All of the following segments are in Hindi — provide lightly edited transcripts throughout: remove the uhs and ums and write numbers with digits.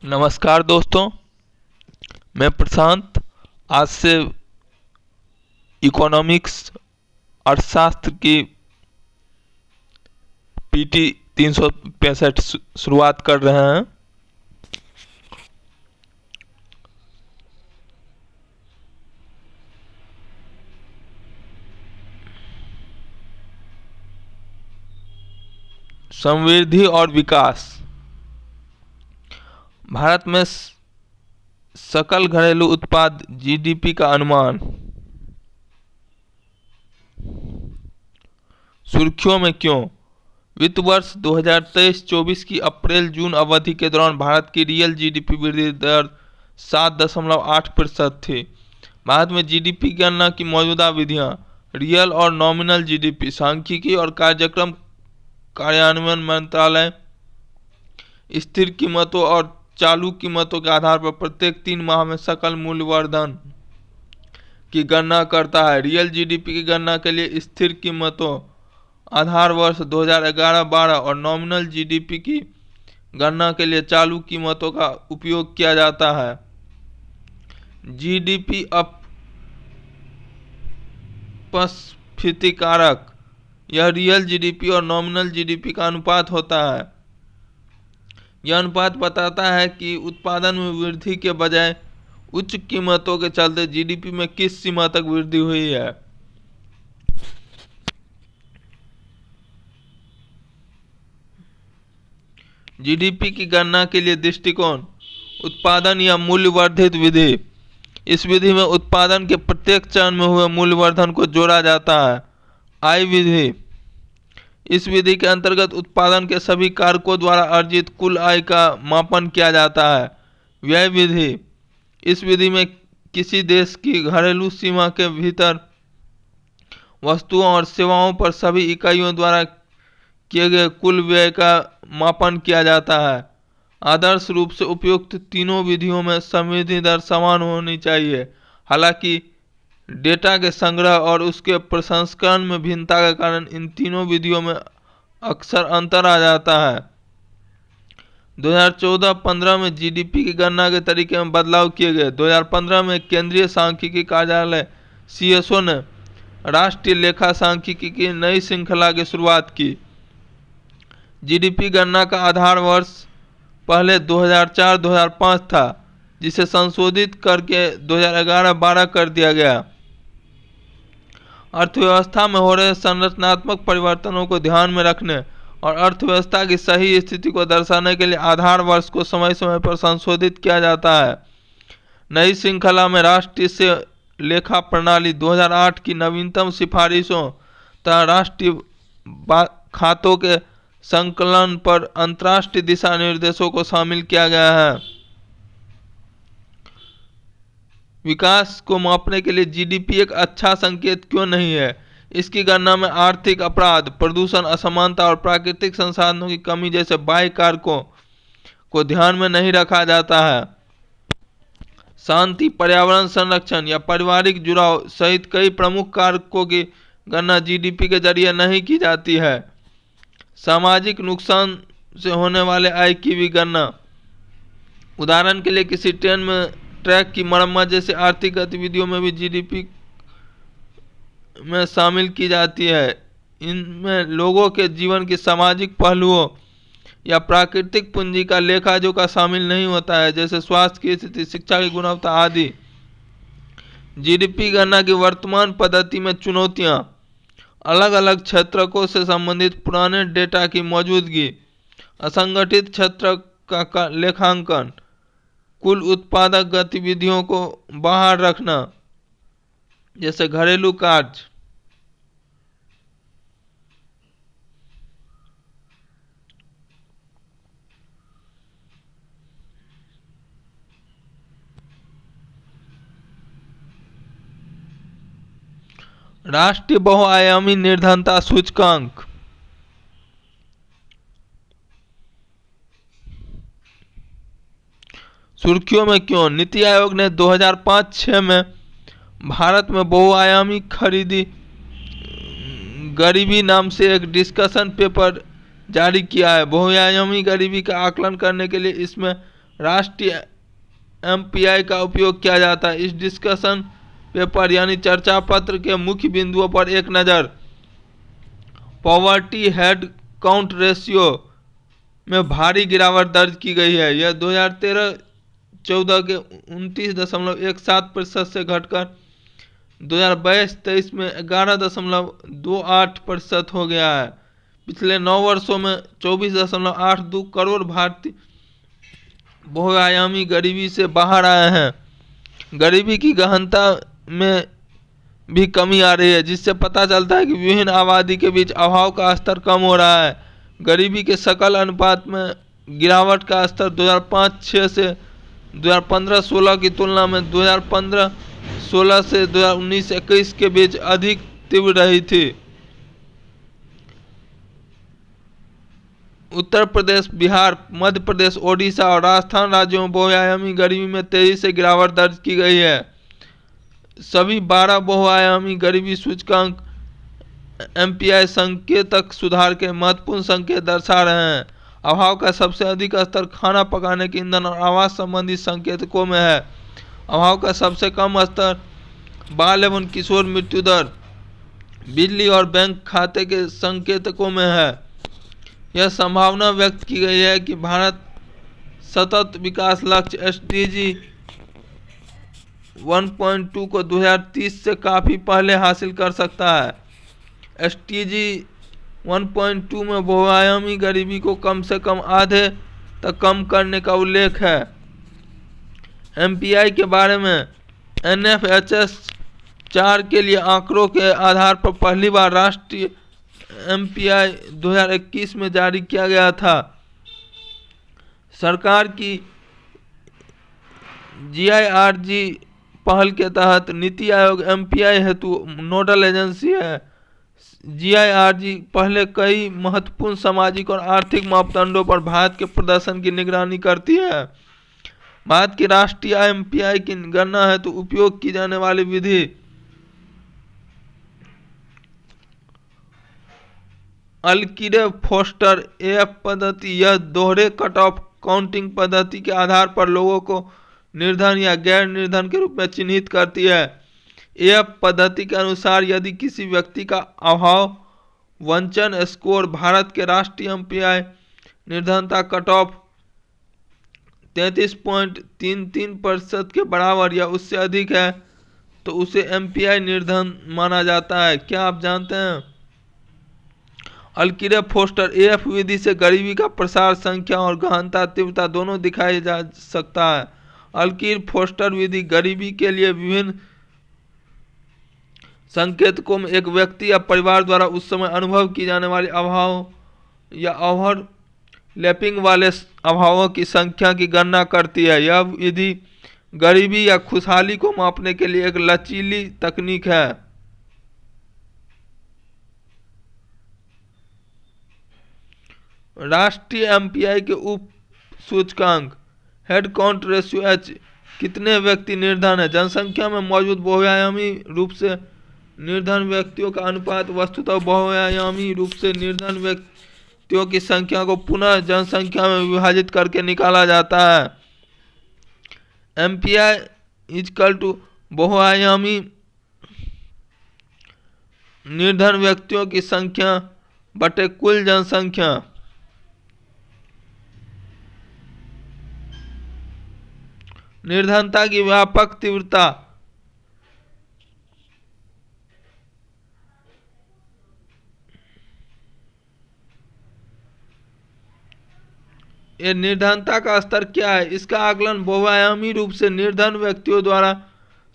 नमस्कार दोस्तों, मैं प्रशांत आज से इकोनॉमिक्स अर्थशास्त्र की पीटी 365 शुरुआत कर रहे हैं। समृद्धि और विकास। भारत में सकल घरेलू उत्पाद जीडीपी का अनुमान। सुर्खियों में क्यों? वित्त वर्ष 2023-24 की अप्रैल-जून अवधि के दौरान भारत की रियल जीडीपी वृद्धि दर 7.8% थी। भारत में जीडीपी की गणना की मौजूदा विधियां रियल और नॉमिनल जीडीपी, सांख्यिकी और कार्यक्रम कार्यान्वयन मंत्रालय स्थिर कीमतों और चालू कीमतों के आधार पर प्रत्येक 3 माह में सकल मूल्यवर्धन की गणना करता है। रियल जीडीपी की गणना के लिए स्थिर कीमतों आधार वर्ष 2011-12 और नॉमिनल जीडीपी की गणना के लिए चालू कीमतों का उपयोग किया जाता है। जीडीपी अपस्फीति कारक, यह रियल जीडीपी और नॉमिनल जीडीपी का अनुपात होता है। यह अनुपात बताता है कि उत्पादन में वृद्धि के बजाय उच्च कीमतों के चलते जीडीपी में किस सीमा तक वृद्धि हुई है। जीडीपी की गणना के लिए दृष्टिकोण उत्पादन या मूल्यवर्धित विधि। इस विधि में उत्पादन के प्रत्येक चरण में हुए मूल्यवर्धन को जोड़ा जाता है। आय विधि, इस विधि के अंतर्गत उत्पादन के सभी कारकों द्वारा अर्जित कुल आय का मापन किया जाता है। व्यय विधि, इस विधि में किसी देश की घरेलू सीमा के भीतर वस्तुओं और सेवाओं पर सभी इकाइयों द्वारा किए गए कुल व्यय का मापन किया जाता है। आदर्श रूप से उपयुक्त तीनों विधियों में समृद्धि दर समान होनी चाहिए। हालांकि डेटा के संग्रह और उसके प्रसंस्करण में भिन्नता के कारण इन तीनों विधियों में अक्सर अंतर आ जाता है। 2014-15 में जीडीपी की गणना के तरीके में बदलाव किए गए। 2015 में केंद्रीय सांख्यिकी कार्यालय सीएसओ ने राष्ट्रीय लेखा सांख्यिकी की नई श्रृंखला की शुरुआत की। जीडीपी गणना का आधार वर्ष पहले 2004-2005 था, जिसे संशोधित करके 2011-12 कर दिया गया। अर्थव्यवस्था में हो रहे संरचनात्मक परिवर्तनों को ध्यान में रखने और अर्थव्यवस्था की सही स्थिति को दर्शाने के लिए आधार वर्ष को समय समय पर संशोधित किया जाता है। नई श्रृंखला में राष्ट्रीय से लेखा प्रणाली 2008 की नवीनतम सिफारिशों तथा राष्ट्रीय खातों के संकलन पर अंतर्राष्ट्रीय दिशा निर्देशों को शामिल किया गया है। विकास को मापने के लिए जीडीपी एक अच्छा संकेत क्यों नहीं है? इसकी गणना में आर्थिक अपराध, प्रदूषण, असमानता और प्राकृतिक संसाधनों की कमी जैसे बाह्य कारकों को ध्यान में नहीं रखा जाता है। शांति, पर्यावरण संरक्षण या पारिवारिक जुड़ाव सहित कई प्रमुख कारकों की गणना जीडीपी के जरिए नहीं की जाती है। सामाजिक नुकसान से होने वाले आय की भी गणना, उदाहरण के लिए किसी ट्रेन में ट्रैक की मरम्मत जैसे आर्थिक गतिविधियों में भी जीडीपी में शामिल की जाती है। इनमें लोगों के जीवन के सामाजिक पहलुओं या प्राकृतिक पूंजी का लेखा जोखा शामिल नहीं होता है, जैसे स्वास्थ्य की स्थिति, शिक्षा की गुणवत्ता आदि। जीडीपी गणना की वर्तमान पद्धति में चुनौतियां अलग अलग क्षेत्रों से संबंधित पुराने डेटा की मौजूदगी, असंगठित क्षेत्र का लेखांकन, कुल उत्पादक गतिविधियों को बाहर रखना जैसे घरेलू कार्य। राष्ट्रीय बहुआयामी निर्धनता सूचकांक। सुर्खियों में क्यों? नीति आयोग ने 2005-6 में भारत में बहुआयामी गरीबी नाम से एक डिस्कशन पेपर जारी किया है। बहुआयामी गरीबी का आकलन करने के लिए इसमें राष्ट्रीय एमपीआई का उपयोग किया जाता है। इस डिस्कशन पेपर यानी चर्चा पत्र के मुख्य बिंदुओं पर एक नज़र। पॉवर्टी हेड काउंट रेशियो में भारी गिरावट दर्ज की गई है। यह 2013-14 के 29.17% से घटकर 2022-23 में 11.28% हो गया है। पिछले 9 वर्षों में 24.82 करोड़ भारतीय बहुआयामी गरीबी से बाहर आए हैं। गरीबी की गहनता में भी कमी आ रही है, जिससे पता चलता है कि विभिन्न आबादी के बीच अभाव का स्तर कम हो रहा है। गरीबी के सकल अनुपात में गिरावट का स्तर 2005-06 से 2015-16 की तुलना में 2015-16 से 2019-21 के बीच अधिक तीव्र रही थी। उत्तर प्रदेश, बिहार, मध्य प्रदेश, ओडिशा और राजस्थान राज्यों में बहुआयामी गरीबी में तेजी से गिरावट दर्ज की गई है। सभी 12 बहुआयामी गरीबी सूचकांक एमपीआई संकेतक सुधार के महत्वपूर्ण संकेत दर्शा रहे हैं। अभाव का सबसे अधिक स्तर खाना पकाने के ईंधन और आवास संबंधी संकेतकों में है। अभाव का सबसे कम स्तर बाल एवं किशोर मृत्यु दर, बिजली और बैंक खाते के संकेतकों में है। यह संभावना व्यक्त की गई है कि भारत सतत विकास लक्ष्य एसडीजी 1.2 को 2030 से काफ़ी पहले हासिल कर सकता है। एसडीजी 1.2 में बहुआयामी गरीबी को कम से कम आधे तक कम करने का उल्लेख है। एमपीआई के बारे में एनएफएचएस 4 के लिए आंकड़ों के आधार पर पहली बार राष्ट्रीय एमपीआई 2021 में जारी किया गया था। सरकार की जीआईआरजी पहल के तहत नीति आयोग एमपीआई हेतु नोडल एजेंसी है। जीआईआरजी पहले कई महत्वपूर्ण सामाजिक और आर्थिक मापदंडों पर भारत के प्रदर्शन की निगरानी करती है। भारत की राष्ट्रीय एमपीआई की गणना हेतु उपयोग की जाने वाली विधि अल्किरे-फोस्टर एएफ पद्धति। यह दोहरे कट ऑफ काउंटिंग पद्धति के आधार पर लोगों को निर्धन या गैर निर्धन के रूप में चिन्हित करती है। एएफ पद्धति के अनुसार यदि किसी व्यक्ति का अभाव वंचन स्कोर भारत के राष्ट्रीय एमपीआई निर्धनता कट ऑफ 33.33% के बराबर या उससे अधिक है तो उसे एमपीआई निर्धन माना जाता है। क्या आप जानते हैं अल्किरे-फोस्टर एएफ विधि से गरीबी का प्रसार, संख्या और गहनता तीव्रता दोनों दिखाया जा सकता है। अल्किरे-फोस्टर विधि गरीबी के लिए विभिन्न संकेतकों में एक व्यक्ति या परिवार द्वारा उस समय अनुभव की जाने वाली अभाव या ओवरलैपिंग वाले अभावों की संख्या की गणना करती है। यह विधि गरीबी या खुशहाली को मापने के लिए एक लचीली तकनीक है। राष्ट्रीय एमपीआई के उप सूचकांक हेड काउंट रेशियो एच कितने व्यक्ति निर्धन है। जनसंख्या में मौजूद बहुआयामी रूप से निर्धन व्यक्तियों का अनुपात वस्तुतः बहुआयामी रूप से निर्धन व्यक्तियों की संख्या को पुनः जनसंख्या में विभाजित करके निकाला जाता है। एमपीआई इक्वल टू बहुआयामी निर्धन व्यक्तियों की संख्या बटे कुल जनसंख्या। निर्धनता की व्यापक तीव्रता ये निर्धनता का स्तर क्या है। इसका आकलन बहुआयामी रूप से निर्धन व्यक्तियों द्वारा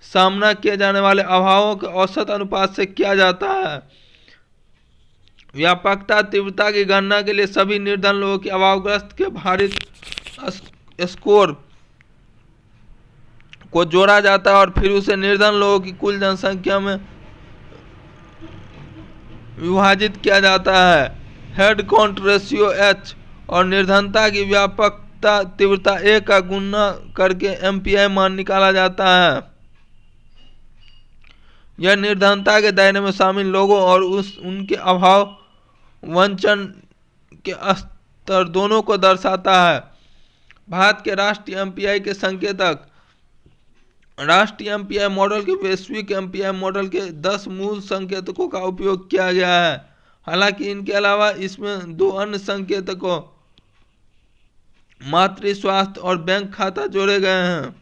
सामना किए जाने वाले अभावों के औसत अनुपात से किया जाता है। व्यापकता तीव्रता की गणना के लिए सभी निर्धन लोगों की अभावग्रस्त के भारित स्कोर को जोड़ा जाता है और फिर उसे निर्धन लोगों की कुल जनसंख्या में विभाजित किया जाता है। हेड काउंट रेशियो एच और निर्धनता की व्यापकता तीव्रता ए का गुणा करके एमपीआई मान निकाला जाता है। यह निर्धनता के दायरे में शामिल लोगों और उनके अभाव वंचन के स्तर दोनों को दर्शाता है। भारत के राष्ट्रीय एमपीआई के संकेतक। राष्ट्रीय एमपीआई मॉडल के वैश्विक एमपीआई मॉडल के 10 मूल संकेतकों का उपयोग किया गया है। हालांकि इनके अलावा इसमें 2 अन्य संकेतकों मातृ स्वास्थ्य और बैंक खाता जोड़े गए हैं।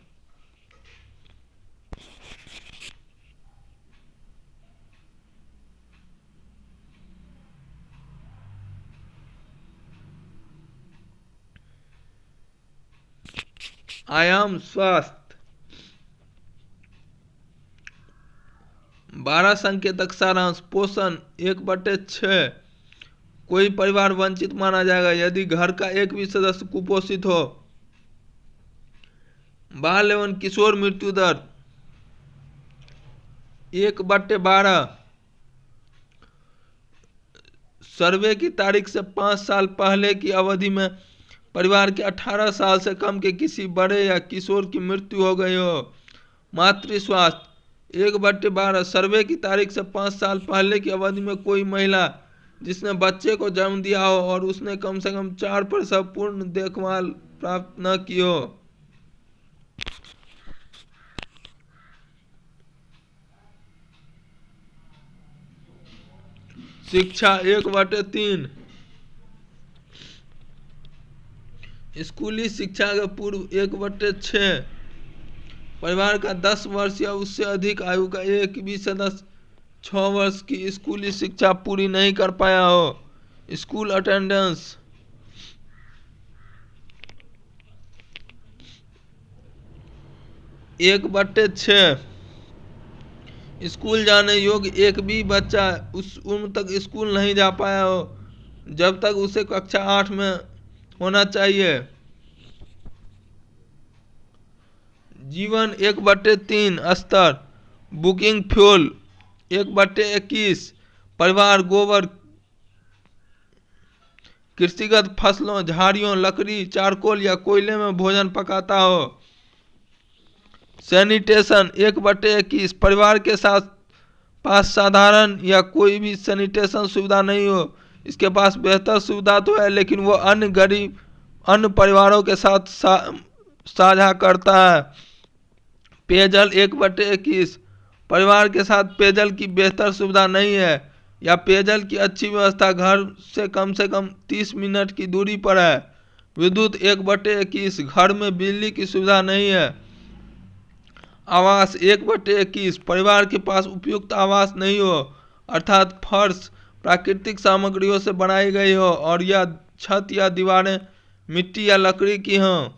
आयाम स्वास्थ्य 12 संकेतक सारांश। पोषण 1/6। कोई परिवार वंचित माना जाएगा यदि घर का एक भी सदस्य कुपोषित हो। बाल एवं किशोर मृत्यु दर 1/12। सर्वे की तारीख से 5 साल पहले की अवधि में परिवार के 18 साल से कम के किसी बड़े या किशोर की मृत्यु हो गई हो। मातृ स्वास्थ्य 1/12। सर्वे की तारीख से 5 साल पहले की अवधि में कोई महिला जिसने बच्चे को जन्म दिया हो और उसने कम से कम 4 प्रसव पूर्ण देखभाल प्राप्त न की हो। शिक्षा 1/3। स्कूली शिक्षा के पूर्व 1/6। परिवार का 10 वर्ष या उससे अधिक आयु का एक भी सदस्य 6 वर्ष की स्कूली शिक्षा पूरी नहीं कर पाया हो। School attendance 1/6। स्कूल जाने योग्य एक भी बच्चा उस उम्र तक स्कूल नहीं जा पाया हो जब तक उसे कक्षा 8 में होना चाहिए। जीवन 1/3। स्तर बुकिंग फ्यूल 1/21। परिवार गोबर कृषिगत फसलों झाड़ियों लकड़ी चारकोल या कोयले में भोजन पकाता हो। सैनिटेशन 1/21। परिवार के साथ पास साधारण या कोई भी सैनिटेशन सुविधा नहीं हो। इसके पास बेहतर सुविधा तो है लेकिन वो अन्य गरीब अन्य परिवारों के साथ साझा करता है। पेयजल 1/21। परिवार के साथ पेयजल की बेहतर सुविधा नहीं है या पेयजल की अच्छी व्यवस्था घर से कम 30 मिनट की दूरी पर है। विद्युत 1/21। घर में बिजली की सुविधा नहीं है। आवास 1/21। परिवार के पास उपयुक्त आवास नहीं हो अर्थात फर्श प्राकृतिक सामग्रियों से बनाई गई हो और यह छत या दीवारें मिट्टी या लकड़ी की हों।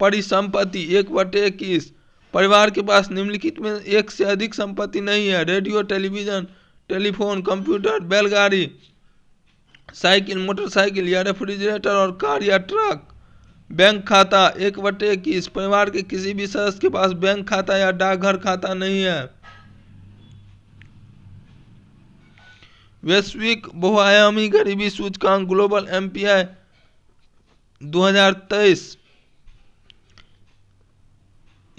परिसंपत्ति 1/21। परिवार के पास निम्नलिखित में एक से अधिक संपत्ति नहीं है। रेडियो टेलीविजन टेलीफोन कंप्यूटर बैलगाड़ी साइकिल मोटरसाइकिल या रेफ्रिजरेटर और कार या ट्रक। बैंक खाता 1/21। परिवार के किसी भी सदस्य के पास बैंक खाता या डाकघर खाता नहीं है। वैश्विक बहुआयामी गरीबी सूचकांक ग्लोबल एमपीआई 2023।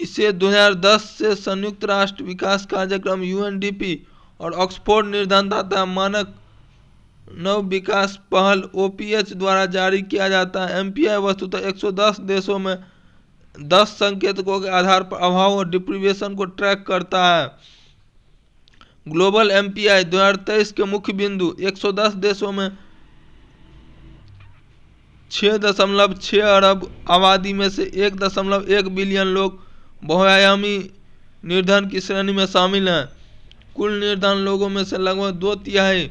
इसे 2010 से संयुक्त राष्ट्र विकास कार्यक्रम यूएनडीपी और ऑक्सफोर्ड निर्धनता मानक नव विकास पहल ओपीएच द्वारा जारी किया जाता है। एमपीआई वस्तुतः 110 देशों में 10 संकेतकों के आधार पर अभाव और डिप्रीवेशन को ट्रैक करता है। ग्लोबल एमपीआई 2023 के मुख्य बिंदु 110 देशों में 6.6 अरब आबादी में से 1.1 बिलियन लोग बहुआयामी निर्धन की श्रेणी में शामिल हैं। कुल निर्धन लोगों में से लगभग 2/3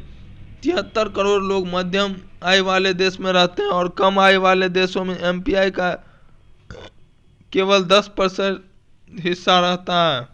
73 करोड़ लोग मध्यम आय वाले देश में रहते हैं और कम आय वाले देशों में एमपीआई का केवल 10% हिस्सा रहता है।